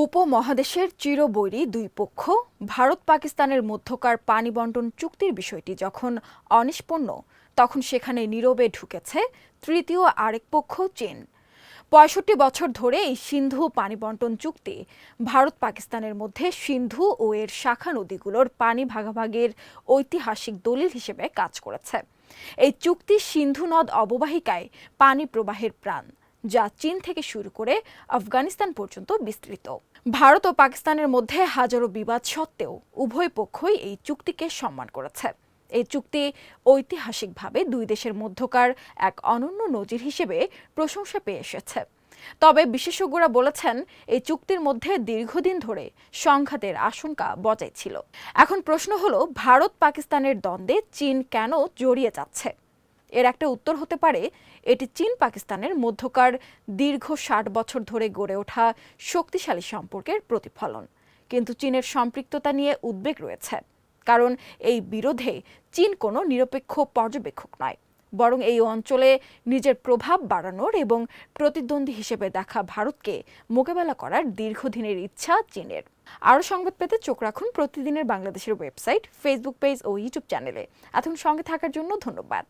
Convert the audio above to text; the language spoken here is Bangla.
উপমহাদেশের চিরবৈরী দুই পক্ষ ভারত পাকিস্তানের মধ্যকার পানি বণ্টন চুক্তির বিষয়টি যখন অনিষ্পন্ন, তখন সেখানে নীরবে ঢুকেছে তৃতীয় আরেক পক্ষ চীন। ৬৫ বছর ধরে এই সিন্ধু পানি বণ্টন চুক্তি ভারত পাকিস্তানের মধ্যে সিন্ধু ও এর শাখা নদীগুলোর পানি ভাগাভাগির ঐতিহাসিক দলিল হিসেবে কাজ করেছে। এই চুক্তি সিন্ধু নদ অববাহিকায় পানি প্রবাহের প্রাণ, যা চীন থেকে শুরু করে আফগানিস্তান পর্যন্ত বিস্তৃত। ভারত ও পাকিস্তানের মধ্যে হাজারো বিবাদ সত্ত্বেও উভয় পক্ষই এই চুক্তিকে সম্মান করেছে। এই চুক্তি ঐতিহাসিকভাবে দুই দেশের মধ্যকার এক অনন্য নজির হিসেবে প্রশংসা পেয়ে এসেছে। তবে বিশেষজ্ঞরা বলেছেন, এই চুক্তির মধ্যে দীর্ঘদিন ধরে সংঘাতের আশঙ্কা বজায় ছিল। এখন প্রশ্ন হলো, ভারত পাকিস্তানের দ্বন্দ্বে চীন কেন জড়িয়ে যাচ্ছে? এর একটা উত্তর হতে পারে, এটি চীন পাকিস্তানের মধ্যকার দীর্ঘ ৬০ বছর ধরে গড়ে ওঠা শক্তিশালী সম্পর্কের প্রতিফলন। কিন্তু চীনের সম্পৃক্ততা নিয়ে উদ্বেগ রয়েছে, কারণ এই বিরোধে চীন কোনো নিরপেক্ষ পর্যবেক্ষক নয়, বরং এই অঞ্চলে নিজের প্রভাব বাড়ানোর এবং প্রতিদ্বন্দ্বী হিসেবে দেখা ভারতকে মোকাবেলা করার দীর্ঘদিনের ইচ্ছা চীনের। আরও সংবাদ পেতে চোখ রাখুন প্রতিদিনের বাংলাদেশের ওয়েবসাইট, ফেসবুক পেজ ও ইউটিউব চ্যানেলে। এতক্ষণ সঙ্গে থাকার জন্য ধন্যবাদ।